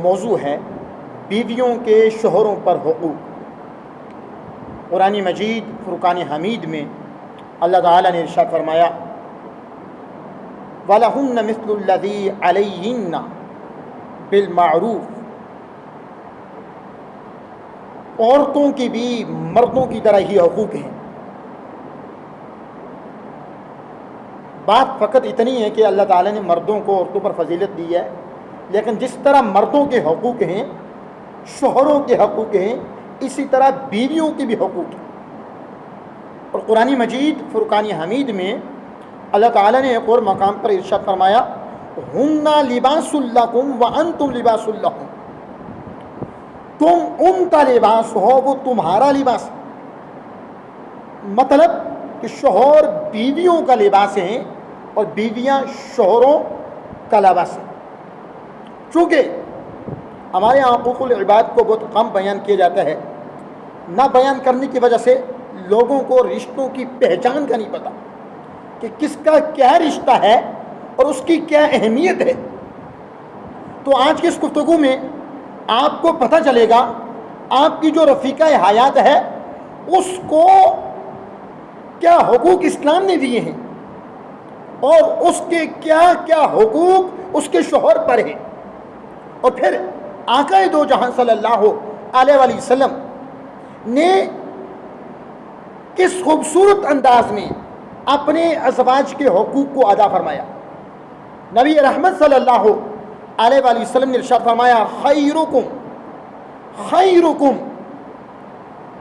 موضوع ہے بیویوں کے شوہروں پر حقوق۔ قرآن مجید فرقان حمید میں اللہ تعالیٰ نے ارشاد فرمایا وَلَهُنَّ مِثْلُ الَّذِي عَلَيْهِنَّ بِالْمَعْرُوفِ، عورتوں کی بھی مردوں کی طرح ہی حقوق ہیں۔ بات فقط اتنی ہے کہ اللہ تعالیٰ نے مردوں کو عورتوں پر فضیلت دی ہے، لیکن جس طرح مردوں کے حقوق ہیں، شوہروں کے حقوق ہیں، اسی طرح بیویوں کے بھی حقوق ہیں۔ اور قرآن مجید فرقان حمید میں اللہ تعالیٰ نے ایک اور مقام پر ارشاد فرمایا ہن لباس لکم وانتم لباس لہم، تم ان کا لباس ہو، وہ تمہارا لباس۔ مطلب کہ شوہر بیویوں کا لباس ہیں اور بیویاں شوہروں کا لباس ہیں۔ چونکہ ہمارے یہاں حقوق العباد کو بہت کم بیان کیا جاتا ہے، نہ بیان کرنے کی وجہ سے لوگوں کو رشتوں کی پہچان کا نہیں پتہ کہ کس کا کیا رشتہ ہے اور اس کی کیا اہمیت ہے۔ تو آج کی اس گفتگو میں آپ کو پتہ چلے گا آپ کی جو رفیقہ حیات ہے اس کو کیا حقوق اسلام نے دیے ہیں اور اس کے کیا کیا حقوق اس کے شوہر پر ہیں، اور پھر آقا دو جہاں صلی اللہ علیہ وآلہ وسلم نے کس خوبصورت انداز میں اپنے ازواج کے حقوق کو ادا فرمایا۔ نبی رحمت صلی اللہ علیہ وآلہ وسلم نے ارشاد فرمایا خیرکم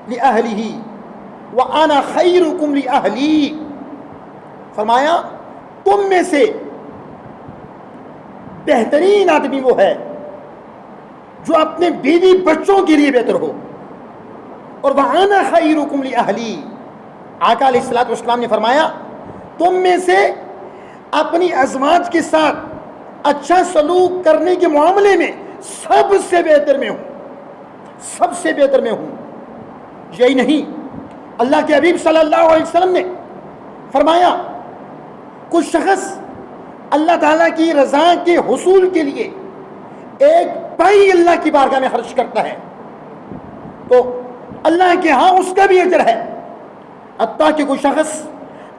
لأہلہ وَأَنَا خَيْرُكُمْ لِأَهْلِي، فرمایا تم میں سے بہترین آدمی وہ ہے جو اپنے بیوی بچوں کے لیے بہتر ہو، اور وَأَنَا خَيْرُكُمْ لِأَهْلِي، آقا علیہ الصلوۃ والسلام نے فرمایا تم میں سے اپنی ازواج کے ساتھ اچھا سلوک کرنے کے معاملے میں سب سے بہتر میں ہوں، سب سے بہتر میں ہوں۔ یہی نہیں، اللہ کے حبیب صلی اللہ علیہ وسلم نے فرمایا کچھ شخص اللہ تعالیٰ کی رضا کے حصول کے لیے ایک پائی اللہ کی بارگاہ میں خرچ کرتا ہے تو اللہ کے ہاں اس کا بھی اجر ہے، حتیٰ کہ کوئی شخص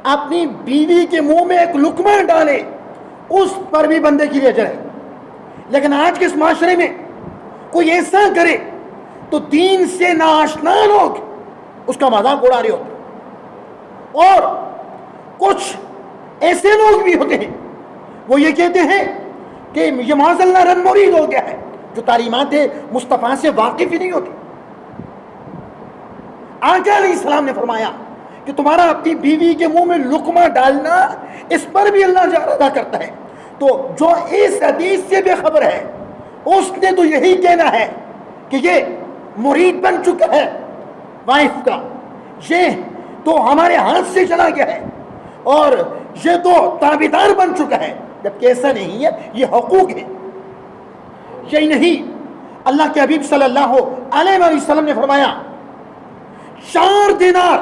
اپنی بیوی کے منہ میں ایک لقمہ ڈالے اس پر بھی بندے کے لیے اجر ہے۔ لیکن آج کے اس معاشرے میں کوئی ایسا کرے تو دین سے ناآشنا لوگ اس کا مذاق اڑا رہے ہوتے، اور کچھ ایسے لوگ بھی ہوتے ہیں وہ یہ کہتے ہیں کہ یہ معاذ اللہ رن مرید ہو گیا ہے، جو تعلیمات مصطفیٰ سے واقف ہی نہیں ہوتی۔ آقا علیہ السلام نے فرمایا کہ تمہارا اپنی بیوی کے منہ میں لقمہ ڈالنا اس پر بھی اللہ اجر ادا کرتا ہے۔ تو جو اس حدیث سے بے خبر ہے اس نے تو یہی کہنا ہے کہ یہ مرید بن چکا ہے وائف کا، یہ تو ہمارے ہاتھ سے چلا گیا ہے اور یہ تو تابعدار بن چکا ہے، جبکہ ایسا نہیں ہے، یہ حقوق ہے۔ یہی نہیں، اللہ کے حبیب صلی اللہ علیہ وسلم نے فرمایا 4 دینار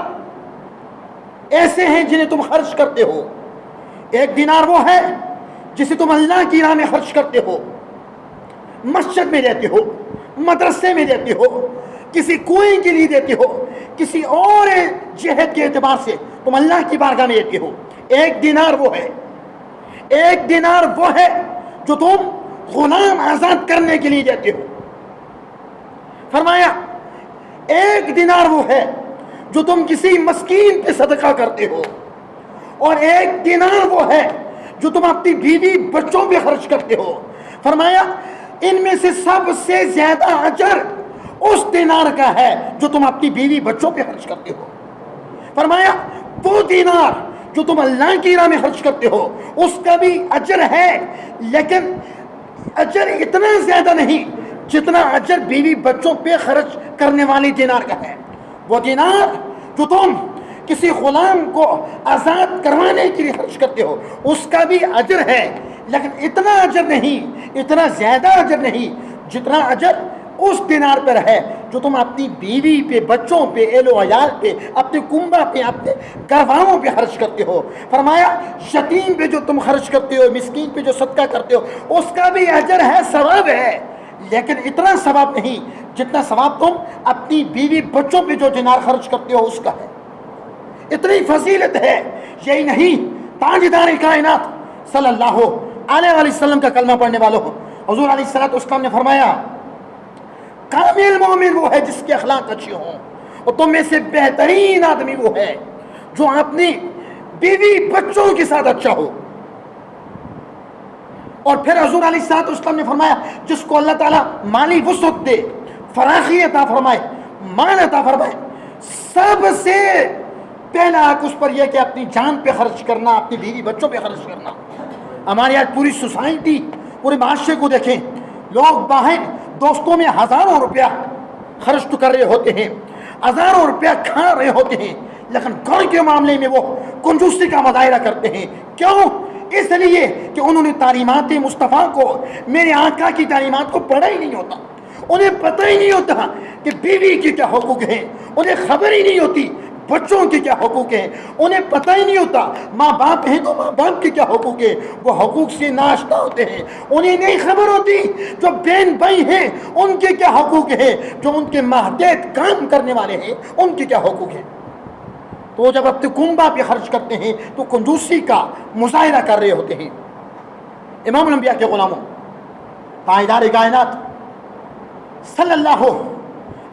ایسے ہیں جنہیں تم خرچ کرتے ہو۔ ایک دینار وہ ہے جسے تم اللہ کی راہ میں خرچ کرتے ہو، مسجد میں دیتے ہو، مدرسے میں دیتے ہو، کسی کنویں کے لیے دیتے ہو، کسی اور جہت کے اعتبار سے تم اللہ کی بارگاہ میں دیتے ہو۔ ایک دینار وہ ہے، ایک دینار وہ ہے جو تم غلام آزاد کرنے کے لیے دیتے ہو۔ فرمایا ایک دینار وہ ہے جو تم کسی مسکین پہ صدقہ کرتے ہو، اور ایک دینار وہ ہے جو تم اپنی بیوی بچوں پہ خرچ کرتے ہو۔ فرمایا ان میں سے سب سے زیادہ اجر اس دینار کا ہے جو تم اپنی بیوی بچوں پہ خرچ کرتے ہو۔ فرمایا وہ دینار جو تم اللہ کی راہ میں خرچ کرتے ہو اس کا بھی اجر ہے، لیکن اجر اتنا زیادہ نہیں جتنا اجر بیوی بچوں پہ خرچ کرنے والی دینار کا ہے۔ وہ دینار جو تم کسی غلام کو آزاد کروانے کے لیے خرچ کرتے ہو اس کا بھی اجر ہے، لیکن اتنا اجر نہیں، اتنا زیادہ اجر نہیں جتنا اجر اس دینار پر ہے جو تم اپنی بیوی پہ، بچوں پہ، اہل و عیال پہ، اپنے کنبہ پہ، اپنے گھر والوں پہ خرچ کرتے ہو۔ فرمایا یتیم پہ جو تم خرچ کرتے ہو، مسکین پہ جو صدقہ کرتے ہو اس کا بھی اجر ہے، ثواب ہے، لیکن اتنا ثواب نہیں جتنا ثواب تم اپنی بیوی بچوں پہ جو دینار خرچ کرتے ہو اس کا ہے. اتنی فضیلت ہے. یہی نہیں، تاجدار کائنات صلی اللہ علیہ وسلم کا کلمہ پڑھنے والوں ہو، حضور علیہ السلام نے فرمایا کامل مومن وہ ہے جس کے اخلاق اچھے ہوں، اور تم میں سے بہترین آدمی وہ ہے جو اپنی بیوی بچوں کے ساتھ اچھا ہو. اور پھر حضور علیہ السلام نے فرمایا جس کو اللہ تعالیٰ مالی وسعت دے، فراخی عطا فرمائے، مال عطا فرمائے، سب سے پہلا حق اس پر یہ کہ اپنی جان پہ خرچ کرنا، اپنی بیوی بچوں پہ خرچ کرنا. ہمارے آج پوری سوسائٹی، پورے معاشرے کو دیکھیں، لوگ باہر دوستوں میں ہزاروں روپیہ خرچ تو کر رہے ہوتے ہیں، ہزاروں روپیہ کھا رہے ہوتے ہیں، لیکن گھر کے معاملے میں وہ کنجوسی کا مظاہرہ کرتے ہیں. کیوں؟ اس لیے کہ انہوں نے تعلیمات مصطفیٰ کو، میرے آقا کی تعلیمات کو پڑھا ہی نہیں ہوتا. انہیں پتہ ہی نہیں ہوتا کہ بیوی کے کیا حقوق ہیں، انہیں خبر ہی نہیں ہوتی بچوں کے کیا حقوق ہیں، انہیں پتہ ہی نہیں ہوتا ماں باپ ہیں تو ماں باپ کے کیا حقوق ہیں، وہ حقوق سے ناشنا ہوتے ہیں. انہیں نہیں خبر ہوتی جو بہن بھائی ہیں ان کے کیا حقوق ہیں، جو ان کے ماتحت کام کرنے والے ہیں ان کے کیا حقوق ہیں. تو جب اپنے کنبہ پہ خرچ کرتے ہیں تو کنجوسی کا مظاہرہ کر رہے ہوتے ہیں. امام الانبیاء کے غلاموں، تاجدار کائنات صلی اللہ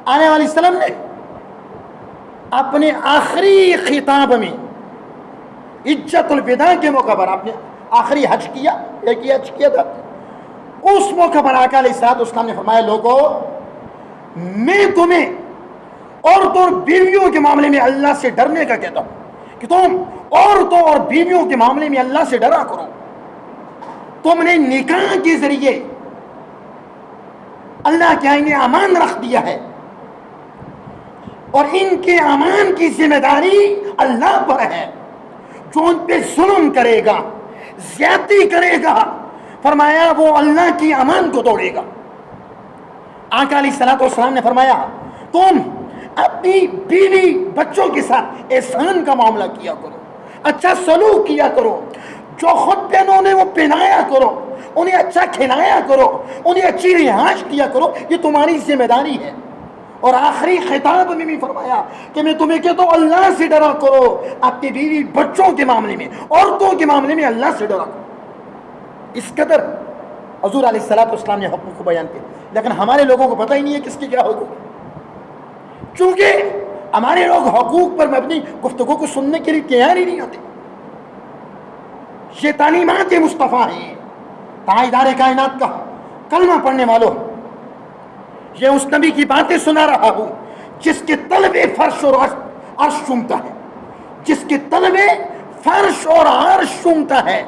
علیہ وسلم نے اپنے آخری خطاب میں حجۃ الوداع کے موقع پر، آپ نے آخری حج کیا، ایک ہی حج کیا تھا، اس موقع پر آقا علیہ السلام نے فرمایا لوگوں میں تمہیں عورتوں اور بیویوں کے معاملے میں اللہ سے ڈرنے کا کہتا ہوں کہ تم عورتوں اور بیویوں کے معاملے میں اللہ سے ڈرا کرو. تم نے نکاح کے ذریعے اللہ کے آئین امان رکھ دیا ہے، اور ان کے امان کی ذمہ داری اللہ پر ہے. جو ان پہ ظلم کرے گا، زیادتی کرے گا، فرمایا وہ اللہ کی امان کو توڑے گا. آقا علیہ السلام نے فرمایا تم اپنی بیوی بچوں کے ساتھ احسان کا معاملہ کیا کرو، اچھا سلوک کیا کرو، جو خود پہنو انہیں وہ پہنایا کرو، انہیں اچھا کھلایا کرو، انہیں اچھی رہائش دیا کرو، یہ تمہاری ذمہ داری ہے. اور آخری خطاب میں بھی فرمایا کہ میں تمہیں کہتا ہوں اللہ سے ڈرا کرو، اپنی بیوی بچوں کے معاملے میں، عورتوں کے معاملے میں اللہ سے ڈرا کرو. اس قدر حضور علیہ السلام نے حقوق کو بیان کیا، لیکن ہمارے لوگوں کو پتہ ہی نہیں ہے کس کے کیا حقوق. چونکہ ہمارے لوگ حقوق پر مبنی گفتگو کو سننے کے لیے تیار ہی نہیں ہوتے. یہ تعلیمات مصطفیٰ ہیں. تاجدار کائنات کا کلمہ پڑھنے والوں، یہ اس نبی کی باتیں سنا رہا ہوں جس کے طلب فرش اور عرش چومتا ہے، جس کے طلب فرش اور عرش چومتا ہے.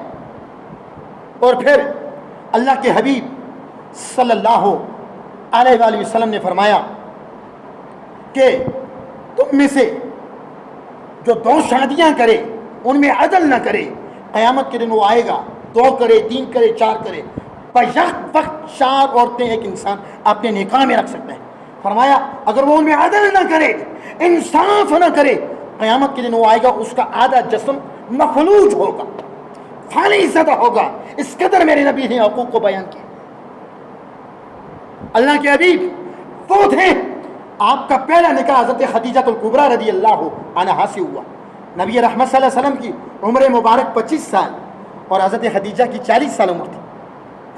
اور پھر اللہ کے حبیب صلی اللہ علیہ وآلہ وسلم نے فرمایا کہ تم میں سے جو 2 شادیاں کرے ان میں عدل نہ کرے، قیامت کے دن وہ آئے گا 2 کرے، 3 کرے، 4 کرے، یک وقت 4 عورتیں ایک انسان اپنے نکاح میں رکھ سکتا ہے. فرمایا اگر وہ ان میں عدل نہ کرے، انصاف نہ کرے، قیامت کے دن وہ آئے گا اس کا آدھا جسم مفلوج ہوگا، فانی زدہ ہوگا. اس قدر میرے نبی نے حقوق کو بیان کیا. اللہ کے حبیب وہ تھے، آپ کا پہلا نکاح حضرت خدیجہ الکبریٰ رضی اللہ عنہا سے ہوا. نبی رحمت صلی اللہ علیہ وسلم کی عمر مبارک 25 سال اور حضرت خدیجہ کی 40 سال عمر تھی.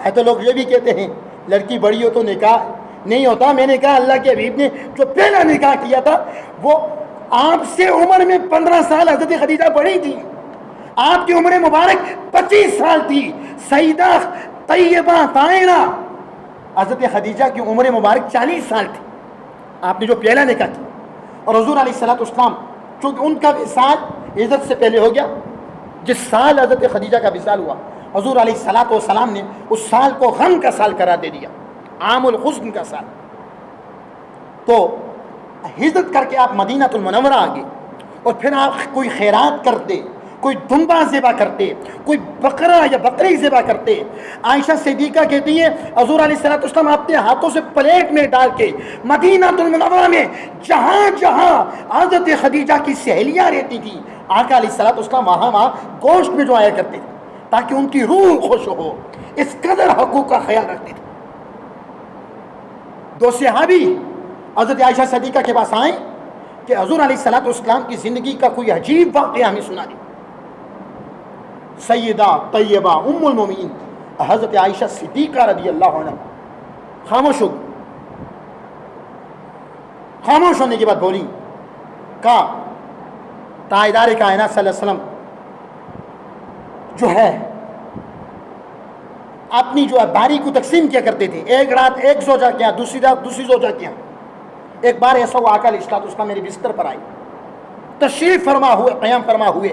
ہے تو لوگ یہ بھی کہتے ہیں لڑکی بڑی ہو تو نکاح نہیں ہوتا. میں نے کہا اللہ کے حبیب نے جو پہلا نکاح کیا تھا وہ آپ سے عمر میں 15 سال حضرت خدیجہ بڑی تھی. آپ کی عمر مبارک 25 سال تھی. سیدہ طیبہ طاہرہ حضرت خدیجہ کی عمر مبارک 40 سال تھی. آپ نے جو پہلا نکاح کیا، اور حضور علیہ السلام چونکہ ان کا وصال عزت سے پہلے ہو گیا، جس سال حضرت خدیجہ کا وصال ہوا حضور علیہ السلام نے اس سال کو غم کا سال قرار دے دیا، عام الحزن کا سال. تو ہجرت کر کے آپ مدینہ المنورہ آ گئے، اور پھر آپ کوئی خیرات کرتے، کوئی دمبا ذبح کرتے، کوئی بکرا یا بکری ذبح کرتے. عائشہ صدیقہ کہتی ہے حضور علیہ السلام اپنے ہاتھوں سے پلیٹ میں ڈال کے مدینہ المنورہ میں جہاں جہاں حضرت خدیجہ کی سہیلیاں رہتی تھیں، آقا علیہ السلام وہاں گوشت میں جو آیا کرتے تھے تاکہ ان کی روح خوش ہو. اس قدر حقوق کا خیال رکھتے تھے. دو صحابی حضرت عائشہ صدیقہ کے پاس آئیں کہ حضور علیہ الصلوۃ والسلام کی زندگی کا کوئی عجیب واقعہ ہمیں سنا دیں. سیدہ طیبہ ام المومنین حضرت عائشہ صدیقہ رضی اللہ عنہ خاموش ہو گئی. خاموش ہونے کے بعد بولی، کہا تاجدار کائنات صلی اللہ علیہ وسلم جو ہے اپنی جو ہے باری کو تقسیم کیا کرتے تھے. ایک رات ایک زوجہ کیا، دوسری رات دوسری زوجہ کیا. ایک بار ایسا ہوا آقا علیہ الصلوۃ والسلام میرے بستر پر آئی، تشریف فرما ہوئے، قیام فرما ہوئے،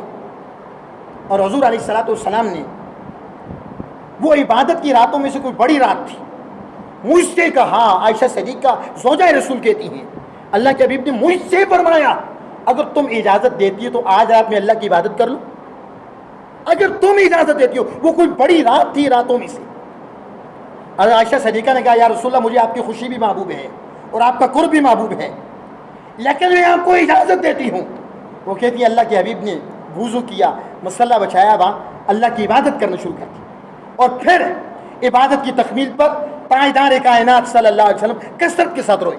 اور حضور علیہ الصلوۃ والسلام نے وہ عبادت کی راتوں میں سے کوئی بڑی رات تھی، مجھ سے کہا، عائشہ صدیقہ زوجہ رسول کہتی ہیں، اللہ کے حبیب نے مجھ سے فرمایا اگر تم اجازت دیتی ہو تو آج رات میں اللہ کی عبادت کر لو. اگر تم اجازت دیتی ہو، وہ کوئی بڑی رات تھی راتوں میں سے. عائشہ صدیقہ نے کہا یا رسول اللہ مجھے آپ کی خوشی بھی محبوب ہے اور آپ کا قرب بھی محبوب ہے، لیکن میں آپ کو اجازت دیتی ہوں. وہ کہتی ہے اللہ کے حبیب نے وضو کیا، مصلی بچھایا، وہاں اللہ کی عبادت کرنا شروع کر دی، اور پھر عبادت کی تکمیل پر تاجدار کائنات صلی اللہ علیہ وسلم کثرت کے ساتھ روئے.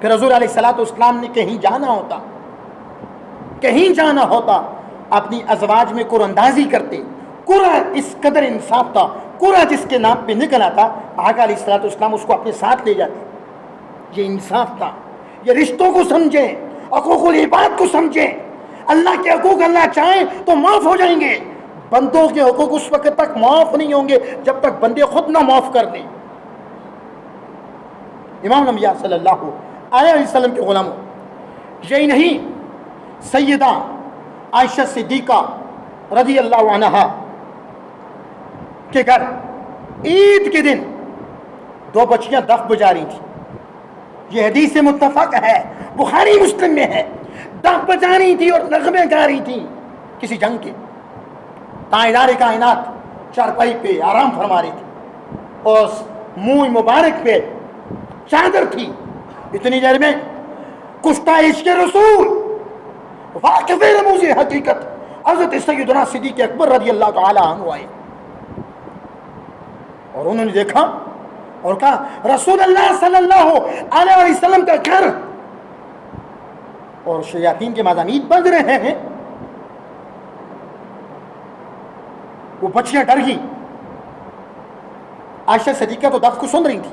پھر حضور علیہ الصلوۃ والسلام نے کہیں جانا ہوتا اپنی ازواج میں قرآن اندازی کرتے. قرآن اس قدر انصاف تھا، قرآن جس کے نام پہ نکل آتا آقا علیہ الصلوۃ والسلام اس کو اپنے ساتھ لے جاتے. یہ انصاف تھا. یہ رشتوں کو سمجھیں، حقوق العباد کو سمجھیں. اللہ کے حقوق اللہ چاہیں تو معاف ہو جائیں گے، بندوں کے حقوق اس وقت تک معاف نہیں ہوں گے جب تک بندے خود نہ معاف کر دیں. امام الانبیاء صلی اللہ علیہ وسلم کے غلاموں، یہی نہیں، سیدہ عائشہ صدیقہ رضی اللہ عنہا کے گھر عید کے دن دو بچیاں دف بجا رہی تھیں. یہ حدیث متفق ہے، بخاری مسلم میں ہے. دف بجا رہی تھی اور نغمے گا رہی تھی کسی جنگ کے. تاجدار کائنات چارپائی پہ آرام فرما رہی تھی اور منہ مبارک پہ چادر تھی. اتنی دیر میں کشتہ عشق رسول واقف رموز حقیقت حضرت سیدنا صدیق اکبر رضی اللہ تعالی عنہ آئے، اور انہوں نے دیکھا اور کہا رسول اللہ صلی اللہ علیہ وسلم کا گھر اور شیاطین کے مضامین بج رہے ہیں. وہ بچیاں ڈر گئی. عائشہ صدیقہ تو دف کو سن رہی تھی،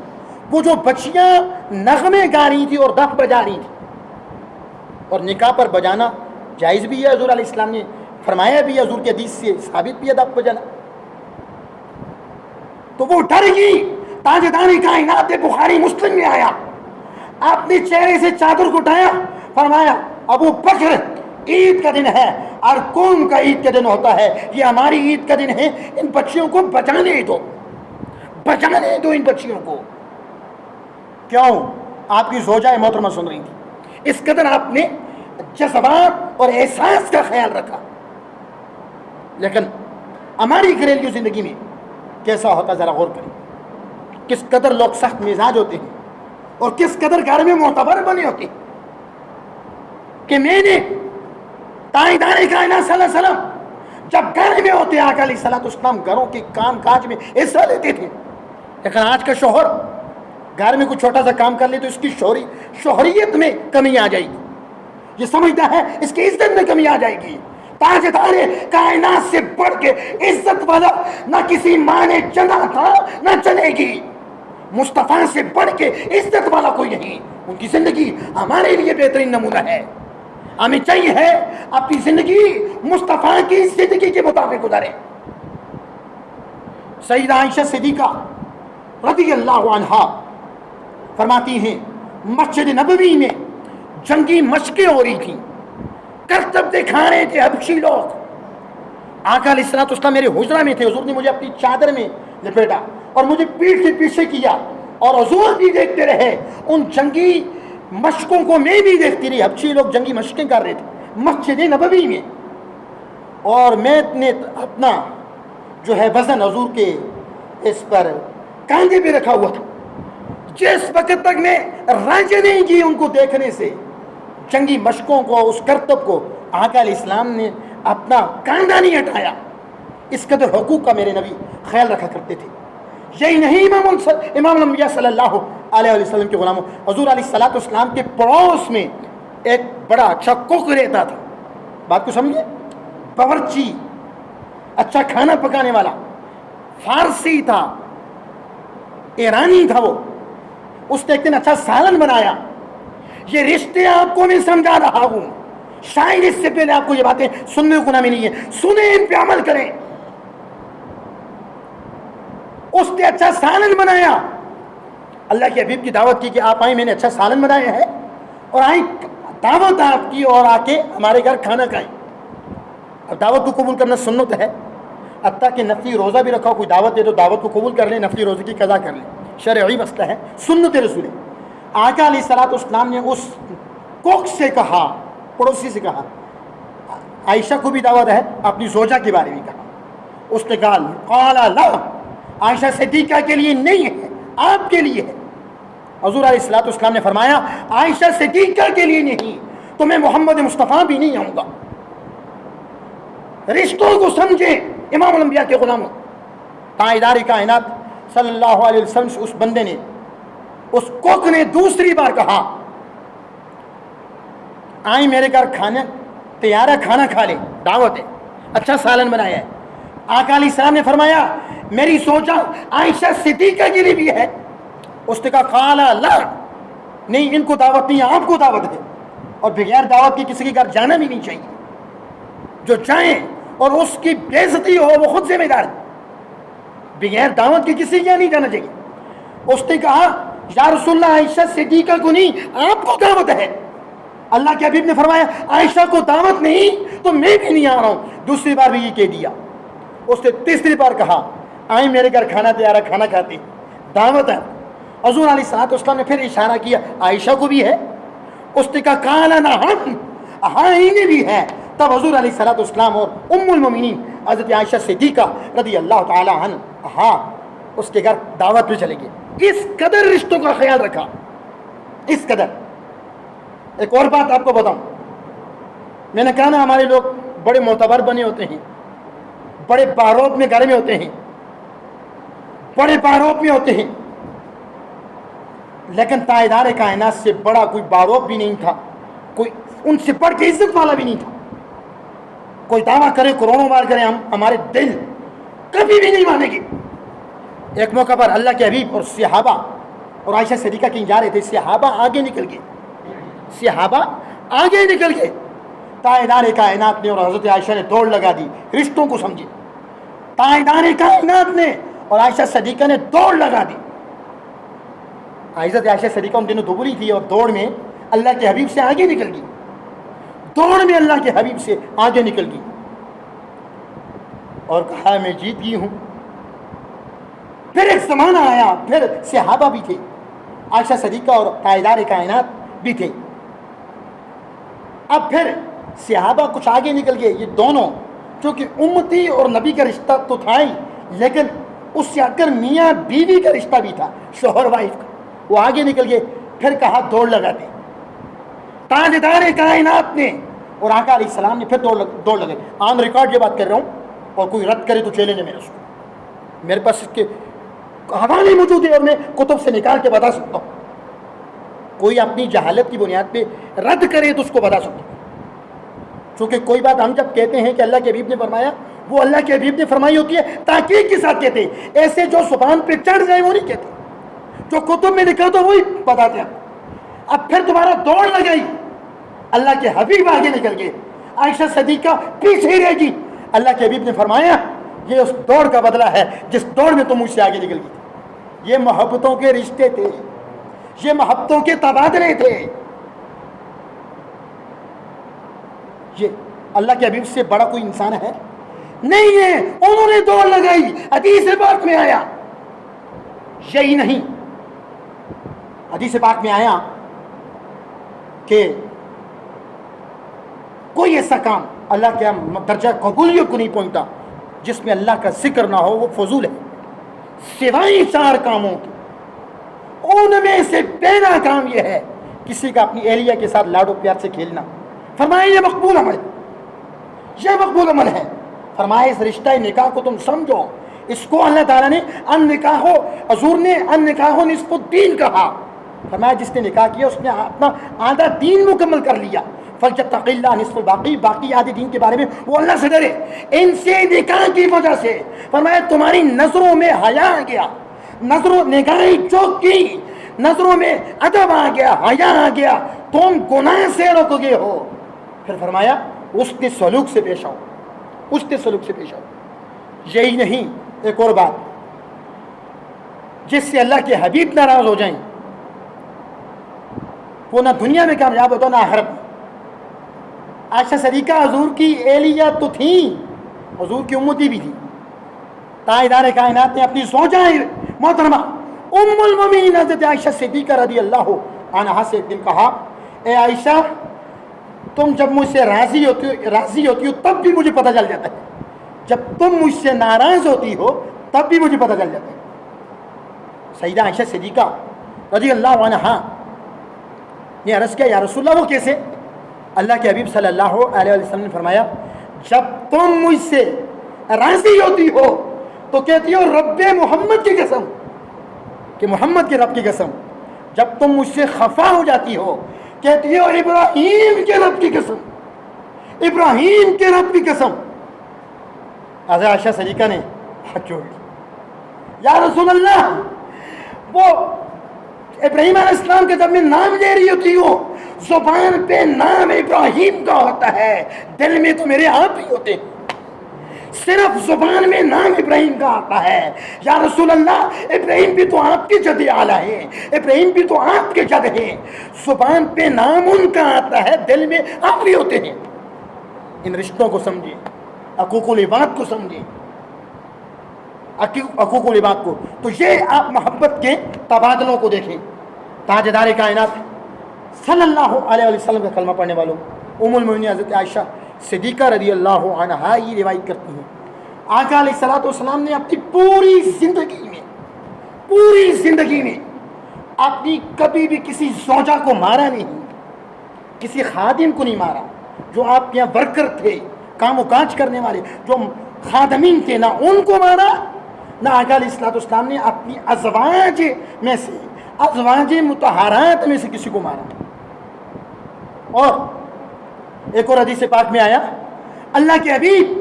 وہ جو بچیاں نغمے گا رہی تھی اور دف بجا رہی تھی. اور نکاح پر بجانا جائز بھی ہے، حضور علیہ السلام نے فرمایا بھی ہے، حضور کی حدیث سے ثابت بھی ہے دف بجانا. تو وہ ڈر گئی. تاجدار کائنات بخاری مسلم میں آیا، آپ نے چہرے سے چادر کو اٹھایا، فرمایا ابو بکر عید کا دن ہے، اور قوم کا عید کا دن ہوتا ہے، یہ ہماری عید کا دن ہے، ان بچیوں کو بچانے دو، بچانے دو ان بچیوں کو. کیوں؟ آپ کی زوجہ محترمہ سن رہی تھی. اس قدر آپ نے جذبات اور احساس کا خیال رکھا. لیکن ہماری گھریلو زندگی میں کیسا ہوتا ذرا غور کریں. کس قدر لوگ سخت مزاج ہوتے ہیں اور کس قدر گھر میں معتبر بنے ہوتے ہیں کہ میں نے تاجدار کائنات صلی اللہ علیہ وسلم جب گھر میں ہوتے آقا علیہ الصلوۃ والسلام گھروں کے کام کاج میں حصہ لیتے تھے. لیکن آج کا شوہر گھر میں کوئی چھوٹا سا کام کر لے تو اس کی شوہریت میں کمی آ جائے گی. یہ سمجھتا ہے اس کی عزت میں کمی آ جائے گی. تاجدار کائنات سے بڑھ کے عزت والا نہ کسی ماں نے جنا تھا نہ چلے گی. مصطفیٰ سے بڑھ کے عزت والا کوئی نہیں. ان کی زندگی ہمارے لیے بہترین نمونہ ہے. ہمیں چاہیے ہے اپنی زندگی مصطفیٰ کی زندگی کے مطابق گزاریں. سیدہ عائشہ صدیقہ رضی اللہ عنہا فرماتی ہیں مسجد نبوی میں جنگی مشقیں ہو رہی تھیں، کرتب دکھا رہے تھے حبشی لوگ. آقا علیہ الصلوۃ والسلام میرے حجرہ میں تھے. حضور نے مجھے اپنی چادر میں لپیٹا اور مجھے پیٹھ سے پیچھے کیا، اور حضور بھی دیکھتے رہے. ان جنگی مشقوں کو میں بھی دیکھتی رہی. حبشی لوگ جنگی مشقیں کر رہے تھے مسجد نبوی میں، اور میں نے اپنا جو ہے وزن حضور کے اس پر کاندھے پہ رکھا ہوا تھا. جس وقت تک میں رنج نہیں کی ان کو دیکھنے سے، جنگی مشقوں کو، اس کرتب کو، آقا علیہ السلام نے اپنا کاندھا نہیں ہٹایا. اس قدر حقوق کا میرے نبی خیال رکھا کرتے تھے. یہی نہیں امام الانبیاء صلی اللہ علیہ وسلم کے غلاموں، حضور علیہ الصلوۃ والسلام کے پڑوس میں ایک بڑا اچھا کوک رہتا تھا. بات کو سمجھے؟ باورچی، اچھا کھانا پکانے والا، فارسی تھا، ایرانی تھا وہ. اس نے ایک دن اچھا سالن بنایا. یہ رشتے آپ کو میں سمجھا رہا ہوں، شاید اس سے پہلے آپ کو یہ باتیں سننے کو نہ ملی ہیں، سنیں، ان پہ عمل کریں. اس نے اچھا سالن بنایا. اللہ کے حبیب کی دعوت کی کہ آپ آئیں، میں نے اچھا سالن بنایا ہے اور آئیں، دعوت آپ کی، اور آ کے ہمارے گھر کھانا کھائیں. اب دعوت کو قبول کرنا سنت ہے، حتیٰ کہ نفلی روزہ بھی رکھا ہو، کوئی دعوت دے تو دعوت کو قبول کر لیں، نفلی روزے کی قضا کر لیں، شرعی مسئلہ ہے، سنت رسول ہے. آقا علیہ الصلوۃ والسلام نے اس کوک سے کہا، پڑوسی سے کہا، عائشہ کو بھی دعوت ہے، اپنی زوجہ کے بارے میں کہا. اس نے کہا قال لا، عائشہ صدیقہ کے لیے نہیں ہے، آپ کے لیے ہے. حضور علیہ الصلوۃ والسلام نے فرمایا عائشہ صدیقہ کے لیے نہیں تو میں محمد مصطفیٰ بھی نہیں آؤں گا. رشتوں کو سمجھے امام الانبیاء کے غلاموں. تاجدار کائنات صلی اللہ علیہ وسلم سے اس بندے نے، اس کوک نے دوسری بار کہا آئیں میرے گھر کھانا تیار ہے، کھانا کھا لیں، دعوت ہے، اچھا سالن بنایا ہے. آقا علیہ السلام نے فرمایا میری سوچا عائشہ صدیقہ کے لیے بھی ہے. اس نے کہا قال لا، نہیں، ان کو دعوت نہیں، آپ کو دعوت ہے، اور بغیر دعوت کے کسی کے گھر جانا بھی نہیں چاہیے. جو جائیں اور اس کی بے عزتی ہو وہ خود ذمہ دار ہے. بغیر دعوت کے کسی کے نہیں جانا چاہیے. اس نے کہا یا رسول اللہ عائشہ صدیقہ کو نہیں، آپ کو دعوت ہے. اللہ کے حبیب نے فرمایا عائشہ کو دعوت نہیں تو میں بھی نہیں آ رہا ہوں. دوسری بار بھی یہ کہہ دیا. اس نے تیسری بار کہا آئیں میرے گھر کھانا تیار ہے، کھانا کھاتے ہیں، دعوت ہے. حضور علیہ الصلوۃ والسلام نے پھر اشارہ کیا عائشہ کو بھی ہے. اس نے کہا قال نعم، ہاں انہیں بھی ہے. تب حضور علیہ الصلوۃ والسلام اور ام المومنین حضرت عائشہ صدیقہ رضی اللہ تعالی عنہا اس کے گھر دعوت پہ چلے گئے. اس قدر رشتوں کا خیال رکھا، اس قدر. ایک اور بات آپ کو بتاؤں، میں نے کہا نا ہمارے لوگ بڑے معتبر بنے ہوتے ہیں، بڑے باروب میں گھر میں ہوتے ہیں، بڑے باروب میں ہوتے ہیں، لیکن تاجدار کائنات سے بڑا کوئی باروب بھی نہیں تھا، کوئی ان سے بڑھ کے عزت والا بھی نہیں تھا. کوئی دعویٰ کرے کروڑوں بار کرے، ہمارے دل کبھی بھی نہیں مانے گے. ایک موقع پر اللہ کے حبیب اور صحابہ اور عائشہ صدیقہ کہیں جا رہے تھے، صحابہ آگے نکل گئے، صحابہ آگے نکل گئے. تاجدار کائنات نے اور حضرت عائشہ نے دوڑ لگا دی. رشتوں کو سمجھے، تاجدار کائنات نے اور عائشہ صدیقہ نے دوڑ لگا دی. حضرت عائشہ صدیقہ ان دنوں دبلی تھی اور دوڑ میں اللہ کے حبیب سے آگے نکل گئی، دوڑ میں اللہ کے حبیب سے آگے نکل گئی اور کہا میں جیت گئی ہوں. پھر ایک زمانہ آیا، پھر صحابہ بھی تھے، عائشہ صدیقہ اور تاجدار کائنات بھی تھے. اب پھر صحابہ کچھ آگے نکل گئے. یہ دونوں چونکہ امتی اور نبی کا رشتہ تو تھا ہی، لیکن اس سے اگر میاں بیوی کا رشتہ بھی تھا، شوہر وائف کا، وہ آگے نکل گئے. پھر کہا دوڑ لگا دیں. تاجدار کائنات نے اور آقا علیہ السلام نے پھر دوڑ لگے. آن ریکارڈ یہ بات کر رہا ہوں، اور کوئی رد کرے تو چیلنج ہے میرے اس کو، میرے پاس اس کے حوالے موجود ہے اور میں کتب سے نکال کے بتا سکتا ہوں. کوئی اپنی جہالت کی بنیاد پہ رد کرے تو اس کو بتا سکتا ہوں. چونکہ کوئی بات ہم جب کہتے ہیں کہ اللہ کے حبیب نے فرمایا، وہ اللہ کے حبیب نے فرمائی ہوتی ہے، تحقیق کے ساتھ کہتے ہیں. ایسے جو زبان پہ چڑھ جائے وہ نہیں کہتے، جو کتب میں لکھا تو وہی بتاتے ہیں. اب پھر دوبارہ دوڑ لگائی، اللہ کے حبیب آگے نکل گئے، عائشہ صدیقہ پیچھے رہ گئی. اللہ کے حبیب نے فرمایا یہ اس دوڑ کا بدلہ ہے جس دوڑ میں تم مجھ سے آگے نکل گئی. یہ محبتوں کے رشتے تھے، یہ محبتوں کے تبادلے تھے. یہ اللہ کے حبیب سے بڑا کوئی انسان ہے نہیں ہے. انہوں نے دوڑ لگائی. حدیث پاک میں آیا یہی نہیں، حدیث پاک میں آیا کہ کوئی ایسا کام اللہ کے درجہ قبولیت کو نہیں پہنچتا جس میں اللہ کا ذکر نہ ہو، وہ فضول ہے، سوائے 4 کاموں کے. ان میں سے پہلا کام یہ ہے کسی کا اپنی اہلیہ کے ساتھ لاڈو پیار سے کھیلنا. فرمایا یہ مقبول عمل ہے، یہ مقبول عمل ہے. فرمایا اس رشتہ نکاح کو تم سمجھو. اس کو اللہ تعالیٰ نے ان نکاح، حضور نے ان نکاح نصف الدین کہا. فرمایا جس نے نکاح کیا اس نے اپنا آدھا دین مکمل کر لیا. فَلْيَتَّقِ اللَّهَ نِصْفَ الْبَاقِي، باقی آدھے دین کے بارے میں وہ اللہ سے ڈرے. ان سے نکاح کی وجہ سے فرمایا تمہاری نظروں میں حیا آ گیا، نظروں نگاہیں چوک کی، نظروں میں ادب آ گیا، حیا آ گیا، تم گناہ سے رک گئے ہو. پھر فرمایا اس کے سلوک سے پیش آؤ، اس کے سلوک سے پیش آؤ. یہی نہیں، ایک اور بات جس سے اللہ کے حبیب ناراض ہو جائیں وہ نہ دنیا میں کامیاب ہوتا نہ آخرت میں. عائشہ صدیقہ حضور کی اہلیہ تو تھیں، حضور کی امتی بھی تھی. تاجدار کائنات نے اپنی زوجہ محترمہ ام المومنین حضرت عائشہ صدیقہ رضی اللہ عنہا سے ایک دن کہا، اے عائشہ تم جب مجھ سے راضی ہوتی ہو تب بھی مجھے پتہ چل جاتا ہے، جب تم مجھ سے ناراض ہوتی ہو تب بھی مجھے پتہ چل جاتا ہے. سیدہ عائشہ صدیقہ رضی اللہ عنہا نے عرض کیا، یا رسول اللہ وہ کیسے؟ اللہ کے حبیب صلی اللہ علیہ وسلم نے فرمایا، جب تم مجھ سے راضی ہوتی ہو تو کہتی ہو رب محمد کی قسم، کہ محمد کے رب کی قسم. جب تم مجھ سے خفا ہو جاتی ہو کہتی ہو ابراہیم کے رب کی قسم، ابراہیم کے رب کی قسم. حضرت عائشہ صدیقہ نے ہاتھ جوڑ لیا، یا رسول اللہ وہ ابراہیم علیہ السلام کے جب میں نام لے رہی ہوتی ہوں زبان پہ نام ابراہیم کا ہوتا ہے، دل میں تو میرے آپ ہی ہوتے ہیں، صرف زبان میں نام ابراہیم کا آتا ہے. یا رسول اللہ ابراہیم بھی تو آپ کے جد اعلیٰ ہے، ابراہیم بھی تو آپ کے جد ہیں، زبان پہ نام ان کا آتا ہے، دل میں آپ ہی ہوتے ہیں. ان رشتوں کو سمجھیں، حقوق العباد کو سمجھیں، حقوق العباد کو. تو یہ آپ محبت کے تبادلوں کو دیکھیں. تاجدار کائنات صلی اللہ علیہ وسلم کا کلمہ پڑھنے والوں ام المؤمنین حضرت عائشہ صدیقہ رضی اللہ عنہا یہ روایت کرتی ہیں، آقا علیہ الصلوۃ والسلام نے اپنی پوری زندگی میں اپنی کبھی بھی کسی زوجہ کو مارا نہیں، کسی خادم کو نہیں مارا. جو آپ کے یہاں ورکر تھے، کام و کاج کرنے والے جو خادمین تھے، نہ ان کو مارا، نہ آقا علیہ الصلوۃ والسلام نے اپنی ازواج میں سے، ازواج مطہرات میں سے کسی کو مارا. اور ایک اور حدیث پاک میں آیا، اللہ کے حبیب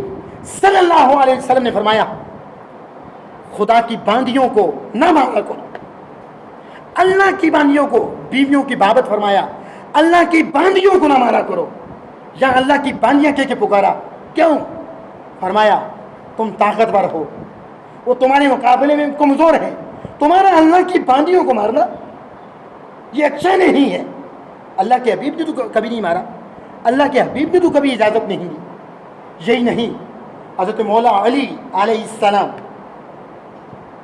صلی اللہ علیہ وسلم نے فرمایا خدا کی باندیوں کو نہ مارا کرو. اللہ کی باندیوں کو، بیویوں کی بابت فرمایا اللہ کی باندیوں کو نہ مارا کرو. یا اللہ کی باندیاں کہہ کے پکارا، کیوں؟ فرمایا تم طاقتور ہو، وہ تمہارے مقابلے میں کمزور ہے، تمہارا اللہ کی باندیوں کو مارنا یہ اچھا نہیں ہے. اللہ کے حبیب نے تو کبھی نہیں مارا، اللہ کے حبیب نے تو کبھی اجازت نہیں دی. یہی نہیں، حضرت مولا علی علیہ السلام،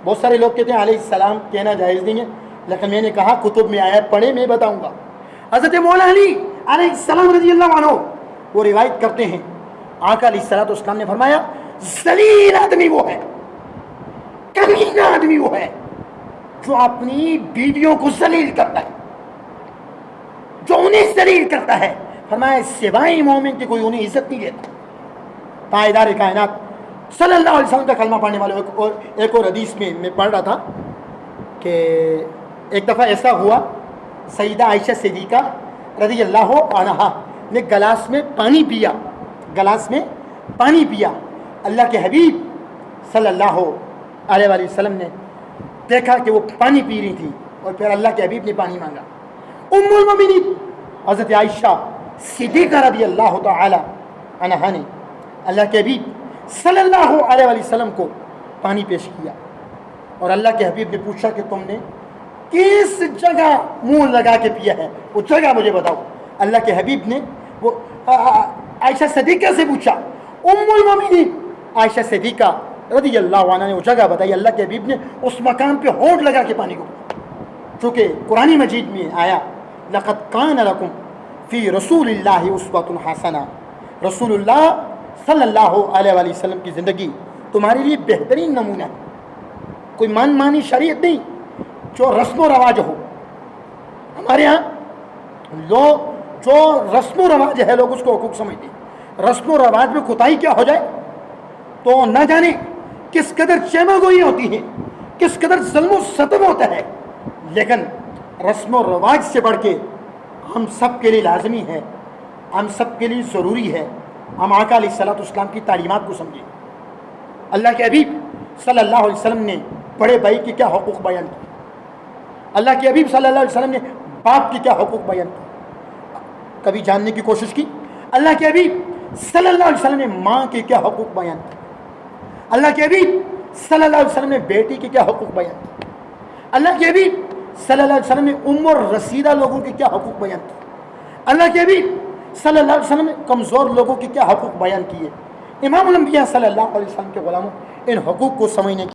بہت سارے لوگ کہتے ہیں علیہ السلام کہنا جائز نہیں ہے، لیکن میں نے کہا کتب میں آیا پڑھے، میں بتاؤں گا. حضرت مولا علی علیہ السلام رضی اللہ عنہ وہ روایت کرتے ہیں، آقا علیہ الصلوۃ والسلام نے فرمایا ذلیل آدمی وہ ہے، کمینہ آدمی وہ ہے جو اپنی بیویوں کو ذلیل کرتا ہے، جو انہیں ذلیل کرتا ہے. فرمایا سوائے مومن کی کوئی انہیں عزت نہیں دیتا. تاجدار کائنات صلی اللہ علیہ وسلم کا کلمہ پڑھنے والے ایک اور حدیث میں پڑھ رہا تھا کہ ایک دفعہ ایسا ہوا، سیدہ عائشہ صدیقہ رضی اللہ عنہا نے گلاس میں پانی پیا. اللہ کے حبیب صلی اللہ علیہ وآلہ وسلم نے دیکھا کہ وہ پانی پی رہی تھی اور پھر اللہ کے حبیب نے پانی مانگا. ام المؤمنین حضرت عائشہ صدیقہ رضی اللہ تعالی عنہا نے اللہ کے حبیب صلی اللہ علیہ وآلہ وسلم کو پانی پیش کیا اور اللہ کے حبیب نے پوچھا کہ تم نے کس جگہ منہ لگا کے پیا ہے، وہ جگہ مجھے بتاؤ. اللہ کے حبیب نے وہ عائشہ صدیقہ سے پوچھا. ام المؤمنین عائشہ صدیقہ رضی اللہ عنہ نے وہ جگہ بتائی. اللہ کے حبیب نے اس مقام پہ ہونٹ لگا کے پانی کو پیا. چونکہ قرآن مجید میں آیا لقد کان لکم فی رسول اللہ اسوۃ حسنہ، رسول اللہ صلی اللہ علیہ وآلہ وسلم کی زندگی تمہارے لیے بہترین نمونہ ہے. کوئی مانی شریعت نہیں جو رسم و رواج ہو. ہمارے ہاں لوگ جو رسم و رواج ہے لوگ اس کو حقوق سمجھتے ہیں. رسم و رواج میں کوتاہی کیا ہو جائے تو نہ جانے کس قدر چیمہ گوئی ہوتی ہے، کس قدر ظلم و ستم ہوتا ہے. لیکن رسم و رواج سے بڑھ کے ہم سب کے لیے لازمی ہے، ہم سب کے لیے ضروری ہے ہم آقا علیہ الصلوۃ والسلام کی تعلیمات کو سمجھیں۔ اللہ کے حبیب صلی اللہ علیہ وسلم نے بڑے بھائی کے کیا حقوق بیان کیے، اللہ کے حبیب صلی اللہ علیہ وسلم نے باپ کے کیا حقوق بیان کیے، کبھی جاننے کی کوشش کی؟ اللہ کے حبیب صلی اللہ علیہ وسلم نے ماں کے کیا حقوق بیان کیے، اللہ کے حبیب صلی اللہ علیہ وسلم نے بیٹی کے کیا حقوق بیان کیے، اللہ کے حبیب صلی اللہ علیہ وسلم نے عمر رسیدہ لوگوں کے کیا حقوق بیان کیے، اللہ کے حبیب صلی اللہ علیہ وسلم نے کمزور لوگوں کے کیا حقوق بیان کیے۔ امام الانبیاء صلی اللہ علیہ وسلم کے غلاموں ان حقوق کو سمجھنے